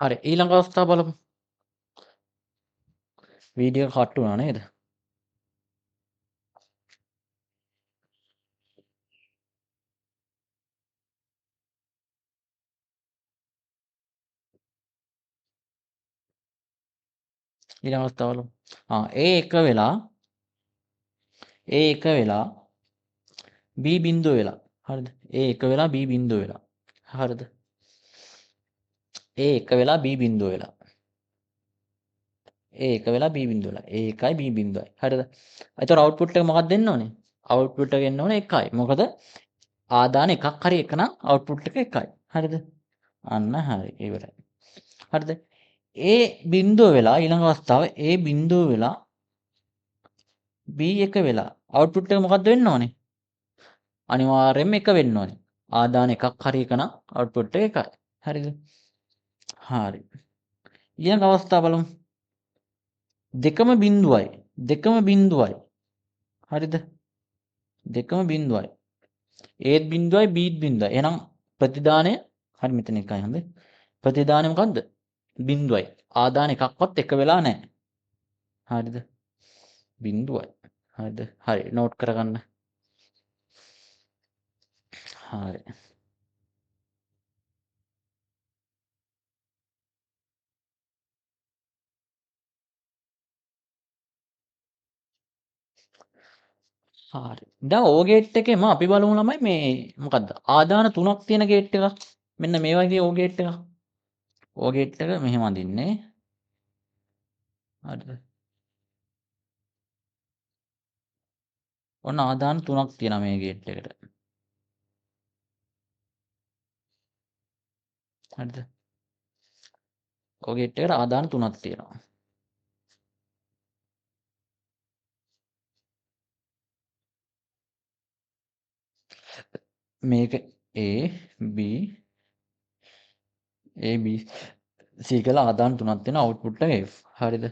හරි ඊළඟ අවස්ථාව බලමු. වීඩියෝ කට් වුණා නේද? ඊළඟ අවස්ථාව බලමු. A එක වෙලා A එක වෙලා B බිංදුව වෙලා. හරිද? A එක වෙලා B බිංදුව වෙලා. හරිද? A එක වෙලා B බිංදුව වෙලා. A එක වෙලා B බිංදුව වෙලා. A එකයි B බිංදුවයි. හරිද? එතකොට අවුට්පුට් එක මොකක්ද දෙන්න ඕනේ? අවුට්පුට් එක එන්න ඕනේ 1යි. මොකද ආදාන එකක් හරි එක නම් අවුට්පුට් එක 1යි. හරිද? අන්න හරි. ඉවරයි. හරිද? A බිංදුව වෙලා ඊළඟ අවස්ථාව A බිංදුව වෙලා B එක වෙලා අවුට්පුට් එක මොකක්ද වෙන්න ඕනේ? අනිවාර්යයෙන්ම 1 වෙන්න ඕනේ. ආදාන එකක් හරි එක නම් අවුට්පුට් එක 1යි. හරිද? හරි. ඊළඟ අවස්ථාව බලමු. දෙකම බිංදුවයි. දෙකම බිංදුවයි. හරිද? දෙකම බිංදුවයි. Aත් බිංදුවයි Bත් බිංදුවයි. එහෙනම් ප්‍රතිදානය හරි මෙතන 1යි හොඳයි. ප්‍රතිදානය මොකද්ද? බිංදුවයි. ආදාන එකක්වත් එක වෙලා නැහැ. හරිද? බිංදුවයි. හරිද? හරි නෝට් කරගන්න. හරි. හරි. දැන් ඕ ගේට් එකේම අපි බලමු ළමයි මේ මොකද්ද? ආදාන තුනක් තියෙන ගේට් එකක්. මෙන්න මේ වගේ ඕ ගේට් එකක්. ඕ ගේට් එක මෙහෙම අඳින්නේ. හරිද? ඔන්න ආදාන තුනක් තියෙනවා මේ ගේට් එකට. හරිද? ඕ ගේට් එකට ආදාන තුනක් තියෙනවා. මේක A B A B C කියලා ආදාන තුනක් තියෙන අවුට්පුට් එක F. හරිද?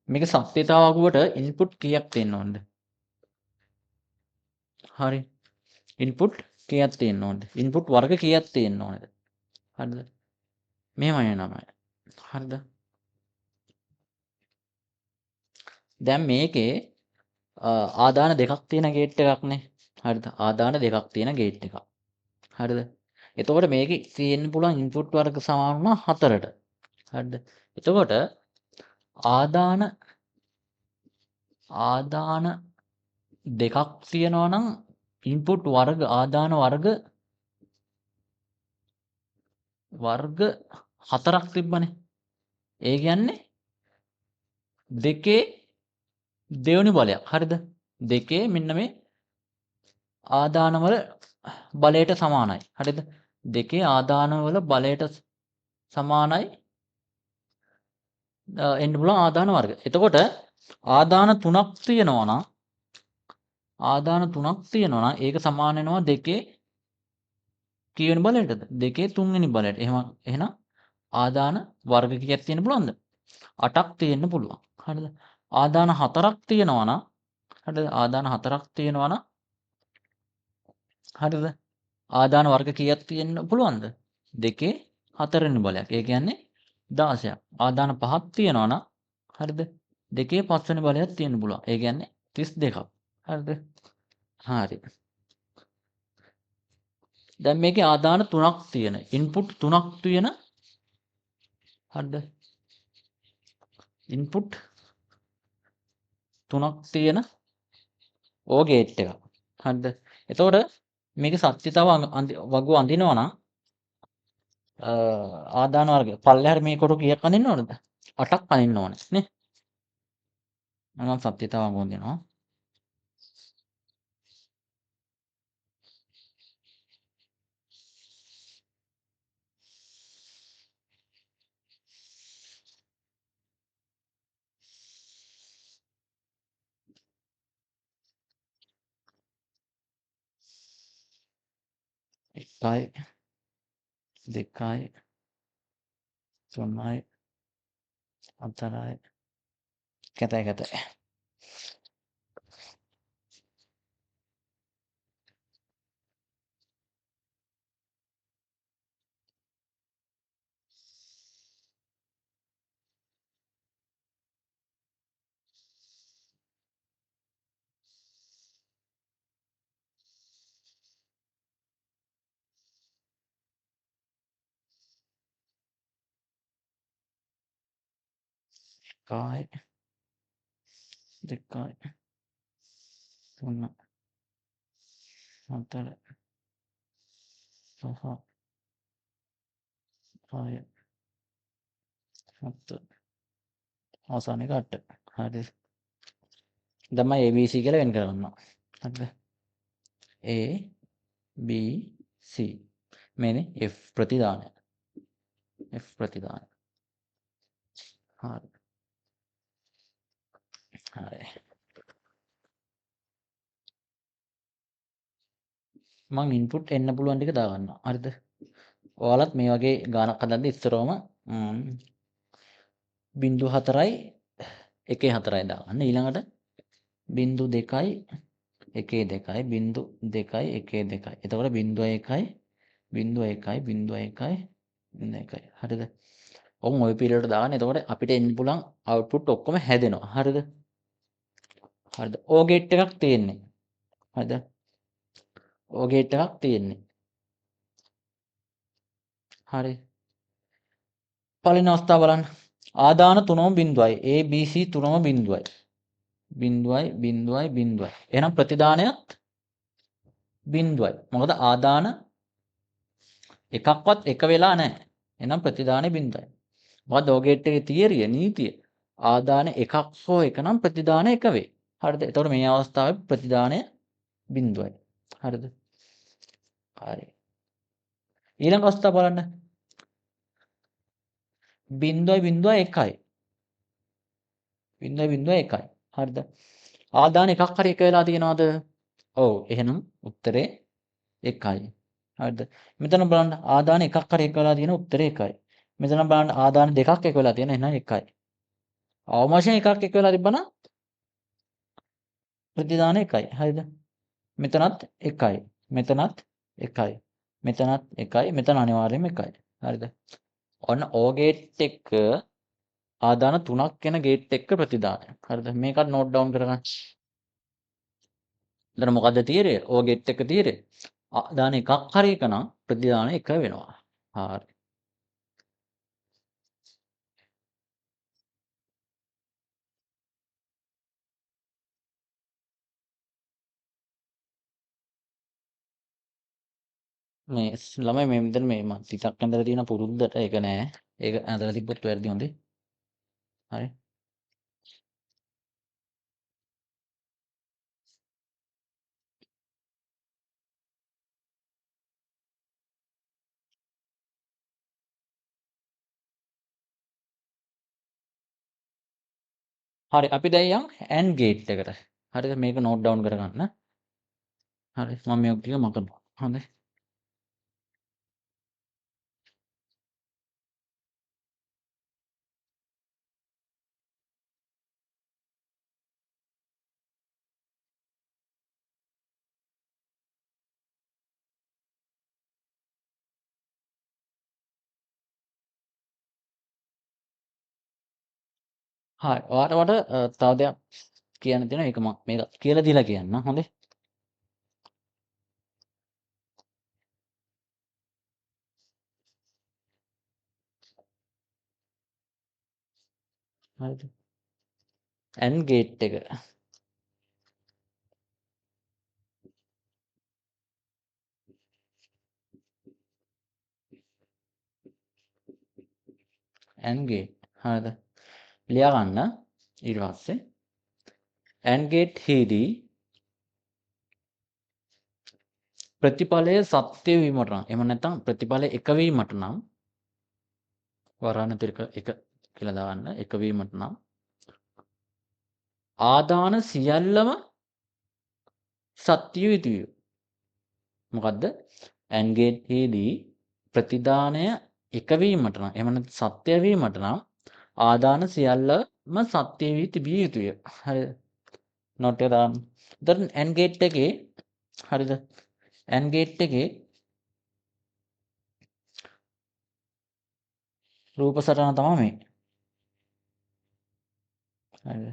මේක සත්‍යතාවකුවට ඉන්පුට් කීයක් තියෙන්න ඕනද? හරි. ඉන්පුට් කීයක් තියෙන්න ඕනද? ඉන්පුට් වර්ග කීයක් තියෙන්න ඕනද? හරිද? මෙහෙමයි නමයි. හරිද? දැන් මේකේ ආදාන දෙකක් තියෙන ගේට් එකක්නේ. හරිද? ආදාන දෙකක් තියෙන ගේට් එකක්. හරිද? එතකොට මේකේ තියෙන්න පුළුවන් ඉන්පුට් වර්ග සමාන වුණා 4ට. හරිද? එතකොට ආදාන ආදාන දෙකක් තියෙනවා නම් ඉන්පුට් වර්ග ආදාන වර්ග 4ක් තිබ්බනේ. ඒ කියන්නේ දෙකේ දෙවෙනි බලයක්. හරිද? දෙකේ මෙන්න මේ ආදානවල බලයට සමානයි. හරිද? දෙකේ ආදානවල බලයට සමානයි එන්න පුළුවන් ආදාන වර්ග. එතකොට ආදාන 3ක් තියෙනවා නම් ඒක සමාන වෙනවා දෙකේ කීවෙනි බලයටද? දෙකේ තුන්වෙනි බලයට. එහෙනම් ආදාන වර්ග කීයක් තියෙන්න පුළුවන්ද? 8ක් තියෙන්න පුළුවන්. හරිද? ආදාන 4ක් තියෙනවා නම් හරිද? ආදාන 4ක් තියෙනවා නම් හරිද? ආදාන වර්ග කීයක් තියෙන්න පුළුවන්ද? දෙකේ හතරවෙනි බලයක්. ඒ කියන්නේ 16ක්. ආදාන 5ක් තියෙනවා නම් හරිද? දෙකේ පස්වෙනි බලයක් තියෙන්න පුළුවන්. ඒ කියන්නේ 32ක්. හරිද? හරි. දැන් මේකේ ආදාන 3ක් තියෙන. ඉන්පුට් 3ක් තියෙන. හරිද? ඉන්පුට් 3ක් තියෙන ඕ ගේට් එකක්. හරිද? එතකොට මේකේ සත්‍යතාව වගු අඳිනවා නම් ආදාන වර්ගය පල්ලෙහාට මේ කොට කීයක් අඳින්න ඕනද? 8ක් අඳින්න ඕනේ නේ. මම සත්‍යතාව වගු අඳිනවා. එකයි දෙකයි තුනයි හතරයි කැතයි. එකයි දෙකයි තුන හතර පහ හය හත අවසාන එක 8. හරිද? දැන් මම ABC කියලා වෙන් කරගන්නවා. හරිද? A B C මේනේ F ප්‍රතිදානය. F ප්‍රතිදානය. හරි. හරි. මම ඉන්පුට් එන්න පුළුවන් ටික දාගන්නවා. හරිද? ඔයාලත් මේ වගේ ගානක් හදද්දි ඉස්සරවම 0.4යි 1.4යි දාගන්න. ඊළඟට 0.2යි 1.2යි 0.2යි 1.2යි. එතකොට 0.1යි 0.1යි 0.1යි 0.1යි. හරිද? ඔවුන් ওই පිළිවෙලට දාගන්න. එතකොට අපිට එන්න පුළුවන් අවුට්පුට් ඔක්කොම හැදෙනවා. හරිද? හරිද? ඕ ගේට් එකක් තියෙන්නේ. හරිද? ඕ ගේට් එකක් තියෙන්නේ. හරි. පළවෙනි අවස්ථාව බලන්න. ආදාන තුනම බිඳුවයි. A B C තුනම බිඳුවයි. බිඳුවයි බිඳුවයි බිඳුවයි. එහෙනම් ප්‍රතිදානයත් බිඳුවයි. මොකද ආදාන එකක්වත් එක වෙලා නැහැ. එහෙනම් ප්‍රතිදානෙ බිඳුවයි. මොකද ඕ ගේට් එකේ තියරිය නීතිය. ආදාන එකක් හෝ එක නම් ප්‍රතිදාන එක වේ. හරිද? එතකොට මේ අවස්ථාවේ ප්‍රතිදානය බිඳුවයි. හරිද? හරි. ඊළඟ අවස්ථාව බලන්න. 0.01යි. 0.01යි. හරිද? ආදාන එකක් හරි එක වෙලා තියෙනවද? ඔව්. එහෙනම් උත්තරේ 1යි. හරිද? මෙතන බලන්න ආදාන එකක් හරි එක වෙලා තියෙන උත්තරේ 1යි. මෙතන බලන්න ආදාන දෙකක් එක වෙලා තියෙන එහෙනම් 1යි. අවම වශයෙන් එකක් එක වෙලා තිබ්බනම් ප්‍රතිදාන 1යි. හරිද? මෙතනත් 1යි. මෙතනත් 1යි. මෙතනත් 1යි. මෙතන අනිවාර්යයෙන්ම 1යි. හරිද? ඔන්න ඕ ගේට් එක ආදාන 3ක් එන ගේට් එක ප්‍රතිදානය. හරිද? මේකත් නෝට් ඩවුන් කරගන්න. එතන මොකද්ද තියරිය? ඕ ගේට් එක තියරිය. ආදාන එකක් හරි එක නම් ප්‍රතිදාන 1 වෙනවා. හරි. මේ ළමයි මේ මෙතන මේ මම ටිකක් ඇඳලා තියෙන පුරුද්දට ඒක නෑ. ඒක ඇඳලා තිබ්බොත් වැරදි හොඳේ. හරි. හරි අපි දැන් යන් AND ගේට් එකට. හරිද? මේක නෝට් ඩවුන් කරගන්න. හරි. මම මේක ටික මකනවා. හොඳයි. හරි. ඔයාලට මට තව දෙයක් කියන්න තියෙනවා. ඒක මම මේක කියලා දීලා කියන්නම්. හොඳේ. හරිද? AND ගේට් එක. AND gate. හරිද? ලියා ගන්න. ඊට පස්සේ AND ගේට් හිදී ප්‍රතිඵලය සත්‍ය වීමට නම් එහෙම නැත්නම් ප්‍රතිඵලය එක වීමට නම් වරාණතිරක එක කියලා දාන්න එක වීමට නම් ආදාන සියල්ලම සත්‍ය යුතුය. මොකද්ද? AND ගේට්ෙහිදී ප්‍රතිදානය එක වීමට නම් එහෙම නැත්නම් සත්‍ය වීමට නම් ආදාන සියල්ලම සත්‍ය වී තිබිය යුතුය. හරිද? නෝට් එක දාන්න. දැන් AND ගේට් එකේ හරිද? AND ගේට් එකේ රූප සටහන තමයි මේ. හරිද?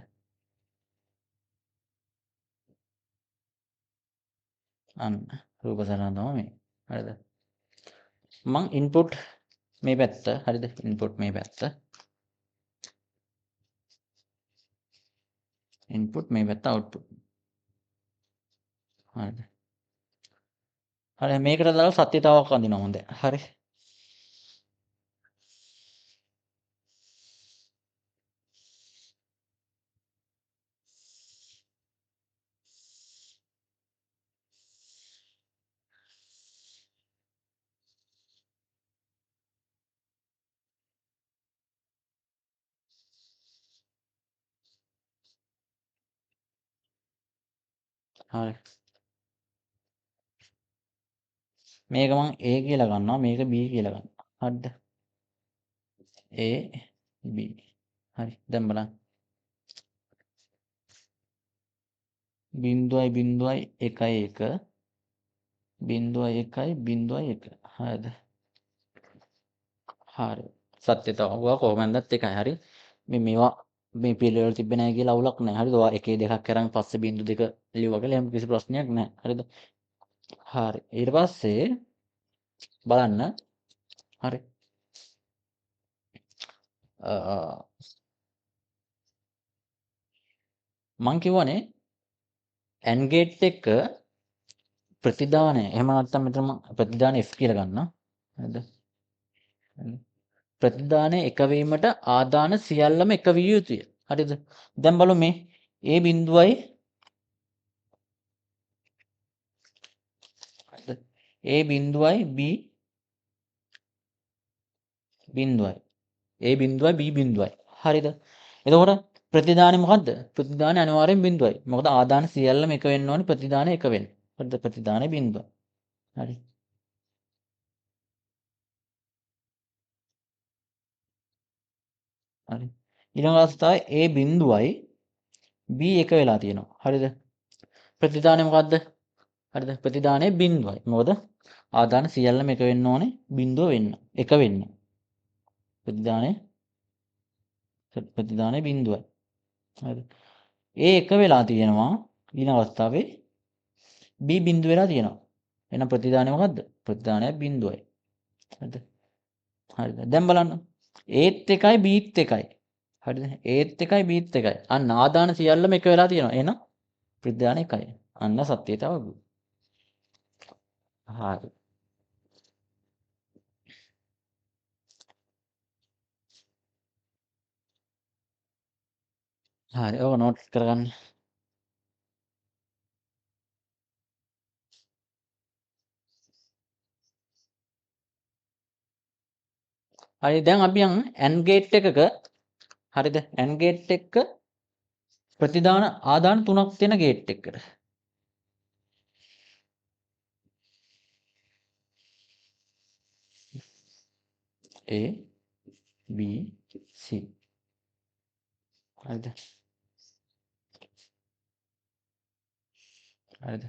අන්න රූප සටහන තමයි මේ. හරිද? මං ඉන්පුට් මේ පැත්ත හරිද? ඉන්පුට් මේ පැත්ත. ඉන්පුට් මේ පැත්ත අවුට්පුට්. හරිද? හරි මේකට දාලා සත්‍යතාවක් අඳිනවා හොඳයි. හරි. හරි. මේක මම A කියලා ගන්නවා මේක B කියලා ගන්නවා. හරිද? A B. හරි. දැන් බලන්න. 0.011 0.1 හරිද? හරි. සත්‍යතාව කොහොමදත් එකයි. හරි. මේවා මේ පිළිවෙල තිබ්බේ නැහැ කියලා අවුලක් නැහැ. හරිද? ඔයා එකේ දෙකක් කරන් පස්සේ බිංදු දෙක ලියුවා කියලා එහෙම කිසි ප්‍රශ්නයක් නැහැ. හරිද? හරි. ඊට පස්සේ බලන්න. හරි. මං කිව්වනේ AND ගේට් එක ප්‍රතිදානය එහෙම නැත්නම් මෙතන ප්‍රතිදානය F කියලා ගන්නවා. හරිද? ප්‍රතිදානය එක වීමට ආදාන සියල්ලම එක විය යුතුය. හරිද? දැන් බලමු මේ A බිඳුවයි හරිද? A බිඳුවයි B බිඳුවයි. A බිඳුවයි B බිඳුවයි. හරිද? එතකොට ප්‍රතිදානය මොකද්ද? ප්‍රතිදානය අනිවාර්යෙන් බිඳුවයි. මොකද ආදාන සියල්ලම එක වෙන්න ඕනේ ප්‍රතිදානය එක වෙන්න. හරිද? ප්‍රතිදානය බිඳුව. හරි. හරි. ඊළඟ අවස්ථාවේ A බිඳුවයි B එක වෙලා තියෙනවා. හරිද? ප්‍රතිදානය මොකද්ද? හරිද? ප්‍රතිදානය බිඳුවයි. මොකද ආදාන සියල්ලම එක වෙන්න ඕනේ බිඳුව වෙන්න. එක වෙන්න. ප්‍රතිදානය බිඳුවයි. හරිද? A එක වෙලා තියෙනවා ඊළඟ අවස්ථාවේ B බිඳුව වෙලා තියෙනවා. එහෙනම් ප්‍රතිදානය මොකද්ද? ප්‍රතිදානය බිඳුවයි. හරිද? හරිද? දැන් බලන්න. Aත් එකයි Bත් එකයි. හරිද? Aත් එකයි Bත් එකයි. අන්න ආදාන සියල්ලම එක වෙලා තියෙනවා. එහෙනම් ප්‍රතිදානය එකයි. අන්න සත්‍යතාව. හරි. හරි. ඔක නෝට් කරගන්න. හරි දැන් අපි යන් AND ගේට් එකක හරිද? AND ගේට් එක ප්‍රතිදාන ආදාන තුනක් තියෙන ගේට් එකකට. A B C හරිද? හරිද?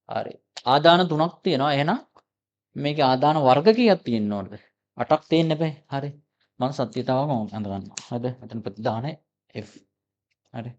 හරි. ආදාන තුනක් තියෙනවා. එහෙනම් මේකේ ආදාන වර්ග කීයක් තියෙන්න ඕනද? 8ක් තියෙන්න බෑ. හරි. මම සත්‍යතාවම අඳ ගන්නවා. හරිද? මෙතන ප්‍රතිදානය F. හරි.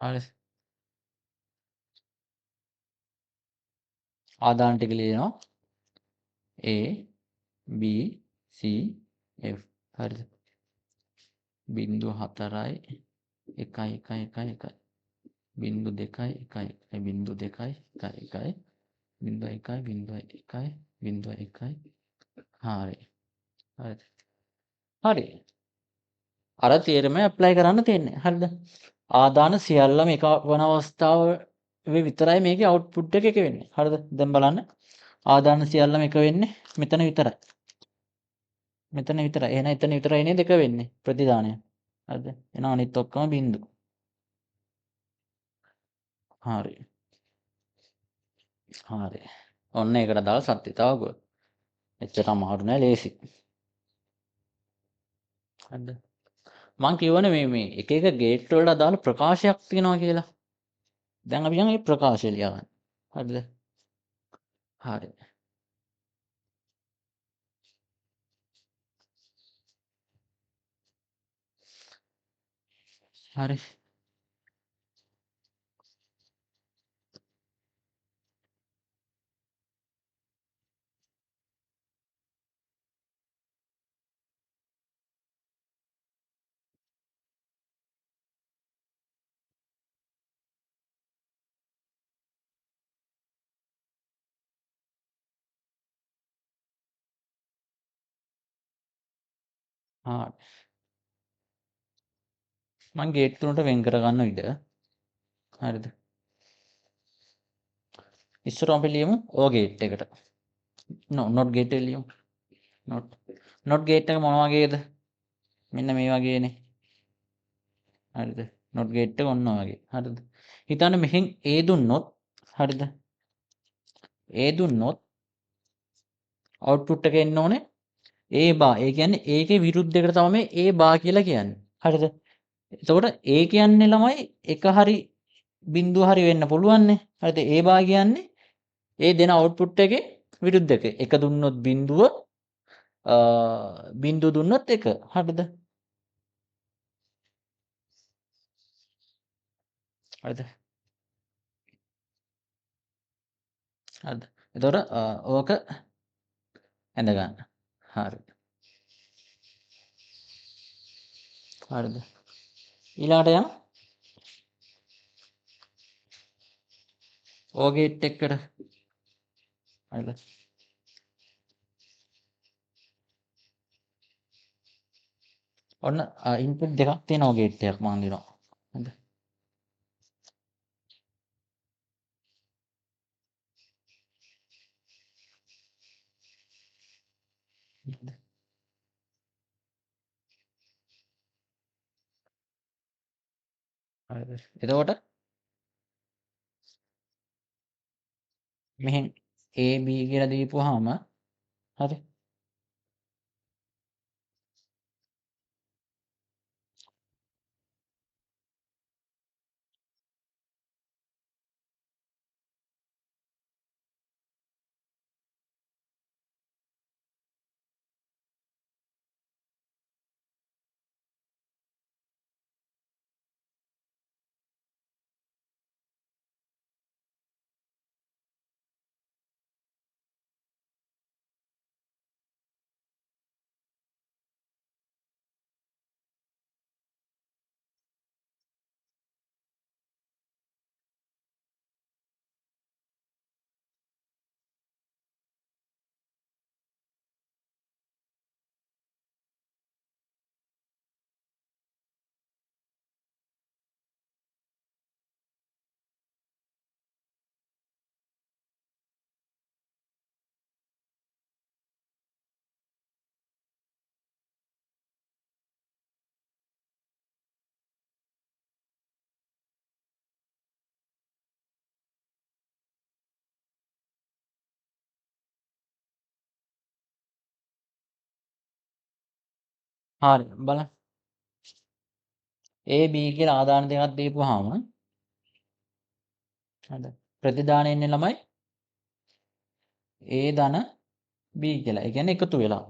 හරි. ආදාන ටික ලියනවා. A B C F. හරිද? 0.4යි 1.1.1.1 0.2යි 1යි 0.2යි 1යි 1යි 0.1යි 0.1යි 0.1යි හරි. හරි. අර තේරම ඇප්ලයි කරන්න තියෙන්නේ. හරිද? ආදාන සියල්ලම එක වන අවස්ථාවේ විතරයි මේකේ අවුට්පුට් එක වෙන්නේ. හරිද? දැන් බලන්න. ආදාන සියල්ලම එක වෙන්නේ මෙතන විතරයි. මෙතන විතරයි. එහෙනම් එතන විතරයි නේද එක වෙන්නේ ප්‍රතිදානය. හරිද? එහෙනම් අනිත් ඔක්කොම බින්දු. හරි. හරි. ඔන්න ඒකට දාලා සත්‍යතාව ගොඩ. එච්චර අමාරු නෑ ලේසි. හරිද? මං කිව්වනේ මේ එක එක ගේට් වලට අදාළ ප්‍රකාශයක් තියෙනවා කියලා. දැන් අපි යන් ඒ ප්‍රකාශය ලියා ගන්න. හරිද? හරි. හරි. හා මං ගේට් තුනට වෙන් කරගන්න ඉඩ. හරිද? ඉස්සරහම අපි ලියමු ඕ ගේට් එකට. not ගේට් එක ලියමු. not ගේට් එක මොන වගේද? මෙන්න මේ වගේනේ. හරිද? not ගේට් එක ඔන්න වගේ. හරිද? හිතන්න මෙහෙන් A දුන්නොත් හරිද? A දුන්නොත් අවුට්පුට් එක එන්න ඕනේ A බා. ඒ කියන්නේ ඒකේ විරුද්ධයකට තමයි මේ A බා කියලා කියන්නේ. හරිද? එතකොට A කියන්නේ ළමයි එක හරි බිංදුව හරි වෙන්න පුළුවන්නේ. හරිද? A බා කියන්නේ ඒ දෙන අවුට්පුට් එකේ විරුද්ධක. එක දුන්නොත් බිංදුව බිංදුව දුන්නොත් එක. හරිද? හරිද? හරිද? එතකොට ඕක ඇඳ ගන්න. හරි. හරිද? ඊළඟට යන්න ඕ ගේට් එකකට. හරිද? ඔන්න ඉන්පුට් දෙකක් තියෙනවා ගේට් එකක් මම දෙනවා. හරිද? හරිද? එතකොට මෙහෙන් A B කියලා දීපුවාම හරි. හරි. බලන්න. A B කියලා ආදාන දෙකක් දීපුවාම හරිද? ප්‍රතිදානෙ එන්නේ ළමයි A ධන B කියලා. ඒ කියන්නේ එකතු වෙලා.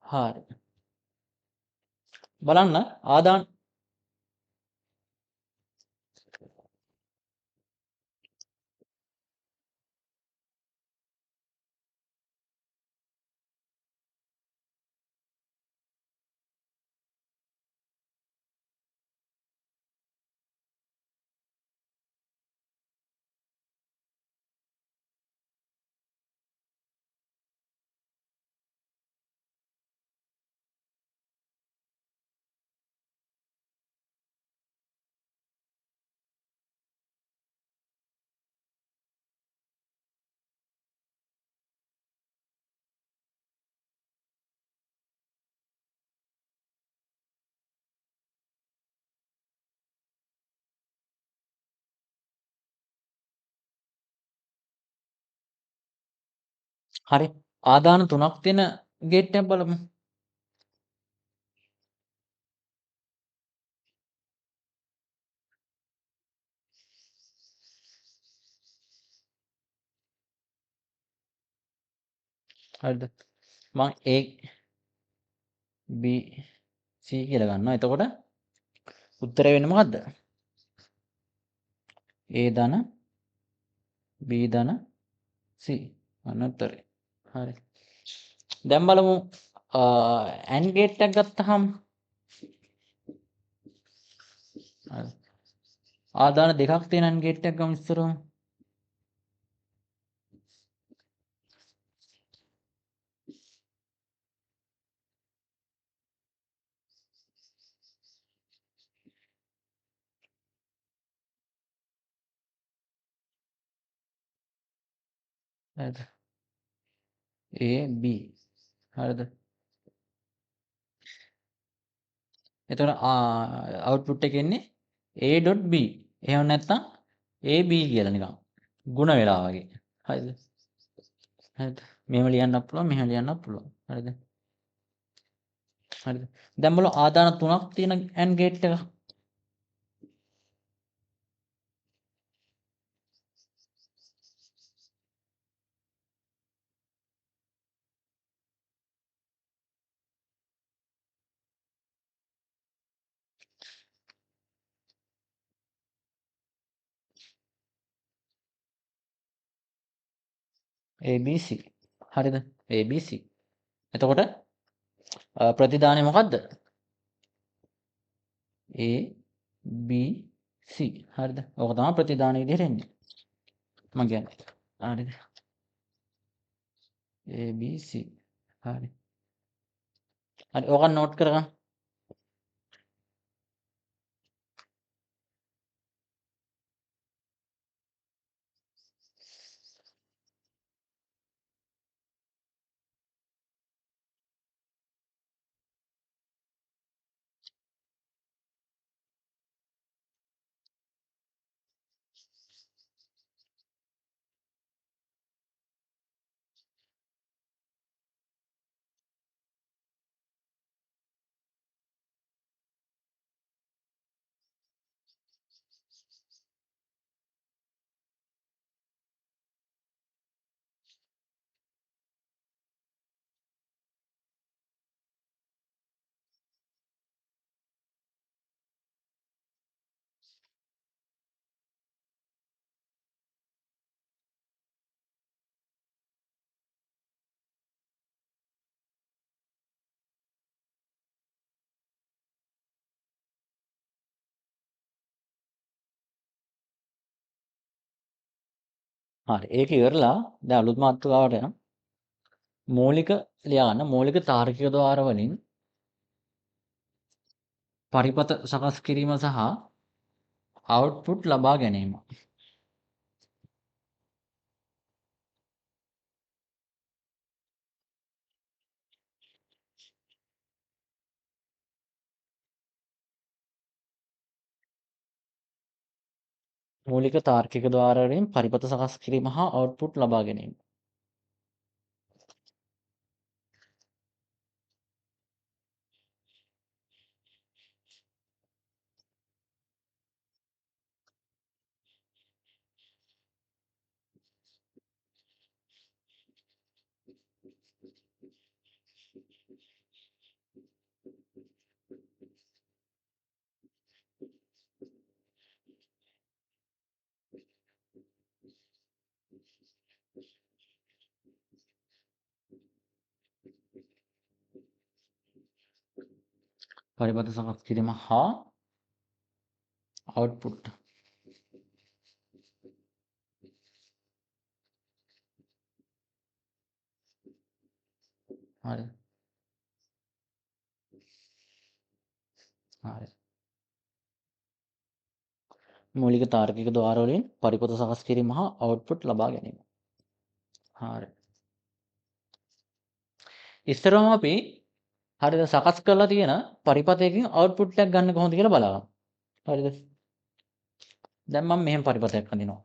හරි. බලන්න ආදාන හරි. ආදාන 3ක් තියෙන ගේට් එකක් බලමු. හරිද? මම A B C කියලා ගන්නවා. එතකොට උත්තරය වෙන්නේ මොකද්ද? A ධන B ධන C. අන්න උත්තරේ. හරි. දැන් බලමු AND ගේට් එකක් ගත්තාම හරි. ආදාන දෙකක් තියෙන AND ගේට් එකක් ගමු ඉස්සරහම. හරිද? A B. හරිද? එතකොට අවුට්පුට් එකේ එන්නේ A.B. එහෙම නැත්නම් AB කියලා නිකන් ಗುಣ වෙලා වගේ. හරිද? හරිද? මෙහෙම ලියන්නත් පුළුවන්, මෙහෙම ලියන්නත් පුළුවන්. හරිද? හරිද? දැන් බලමු ආදාන 3ක් තියෙන AND ගේට් එක. ABC. හරිද? ABC. එතකොට ප්‍රතිදානය මොකද්ද? A B C. හරිද? ඕක තමයි ප්‍රතිදාන විදිහට එන්නේ. මම කියන්නේ. හරිද? A B C. හරි. හරි. ඕක නෝට් කරගන්න. හරි. ඒක ඉවරලා දැන් අලුත් මාතෘකාවට යනවා. මූලික ලියා ගන්න. මූලික තාර්කික ද්වාර වලින් පරිපථ සකස් කිරීම සහ අවුට්පුට් ලබා ගැනීම. මූලික තාර්කික ද්වාර වලින් පරිපථ සකස් කිරීම හා අවුට්පුට් ලබා ගැනීම. පරිපථ සකස් කිරීම හා අවුට්පුට්. හරි. හරි. මූලික තාර්කික ද්වාර වලින් පරිපථ සකස් කිරීම හා අවුට්පුට් ලබා ගැනීම. හරි. ඉස්සරම අපි හරිද සකස් කරලා තියෙන පරිපථයකින් අවුට්පුට් එකක් ගන්න කොහොමද කියලා බලන්න. හරිද? දැන් මම මෙහෙම පරිපථයක් අඳිනවා.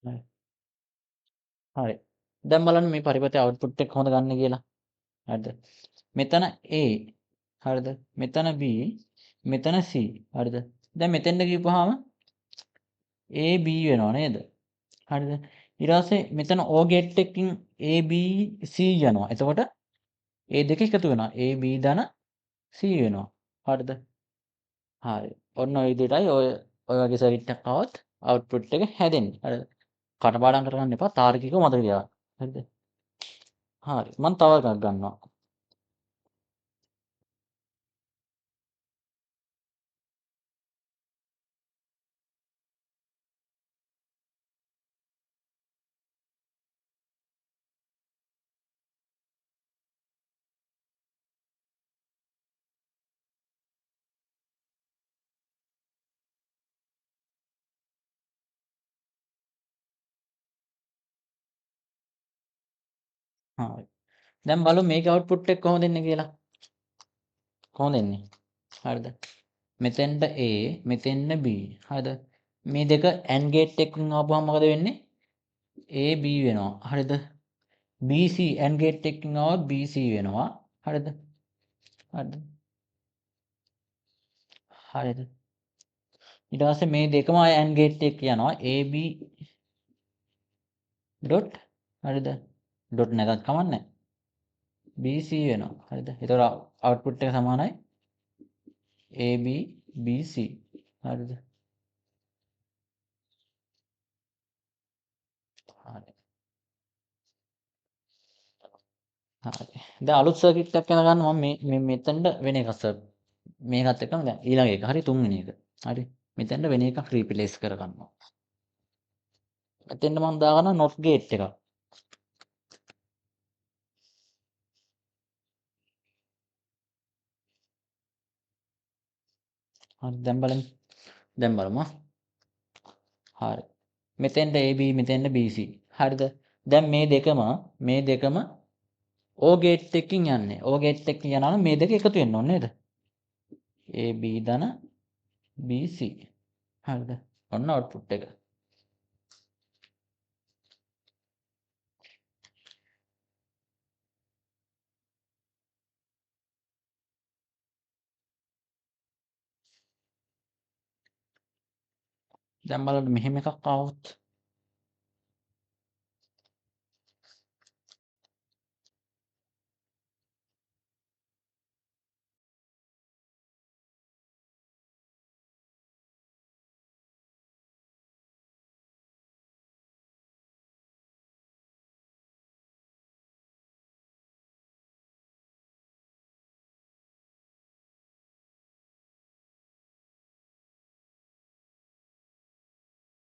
හරි. හරි. දැන් බලන්න මේ පරිපථයේ අවුට්පුට් එක කොහොමද ගන්න කියලා. හරිද? මෙතන A හරිද? මෙතන B මෙතන C හරිද? දැන් මෙතෙන්ට ගිහපුවාම A B වෙනව නේද? හරිද? ඊට පස්සේ මෙතන OR ගේට් එකකින් A B C යනවා. එතකොට ඒ දෙක එකතු වෙනවා. A B ධන C වෙනවා. හරිද? හරි. ඔන්න ඔය විදිහටයි ඔය වගේ සර්කිට් එකක් ආවොත් අවුට්පුට් එක හැදෙන්නේ. හරිද? කටපාඩම් කරගන්න එපා. තාර්කිකව මතක තියාගන්න. හරිද? හරි. මම තව එකක් ගන්නවා. හරි. දැන් බලමු මේකේ අවුට්පුට් එක කොහොමද එන්නේ කියලා. කොහොමද එන්නේ? හරිද? මෙතෙන්ට A මෙතෙන්ට B. හරිද? මේ දෙක AND ගේට් එකකින් ආපුවම මොකද වෙන්නේ? A B වෙනවා. හරිද? BC AND ගේට් එකකින් ආවොත් BC වෙනවා. හරිද? හරිද? හරිද? ඊට පස්සේ මේ දෙකම ආය AND ගේට් එක යනවා. AB ඩොට් හරිද? ඩොට් නැතත් කමන්නේ. BC වෙනවා. හරිද? ඒතකොට අවුට්පුට් එක සමානයි AB BC. හරිද? හරි. හරි. දැන් අලුත් සර්කිට් එකක් යන ගන්න මම මේ මෙතනට වෙන එකක් මේකත් එක්කම දැන් ඊළඟ එක. හරි තුන්වෙනි එක. හරි. මෙතනට වෙන එකක් රීප්ලේස් කරගන්නවා. මෙතෙන්ට මම දාගන්නවා not gate එකක්. හරි දැන් බලමු. දැන් බලමු. හරි. මෙතෙන්ට AB මෙතෙන්ට BC. හරිද? දැන් මේ දෙකම O ගේට් එකකින් යන්නේ. O ගේට් එකකින් යනවා නම් මේ දෙක එකතු වෙන්න ඕනේ නේද? AB ධන BC. හරිද? ඔන්න අවුට්පුට් එක. දැන් බලන්න මෙහෙම එකක් ආවොත්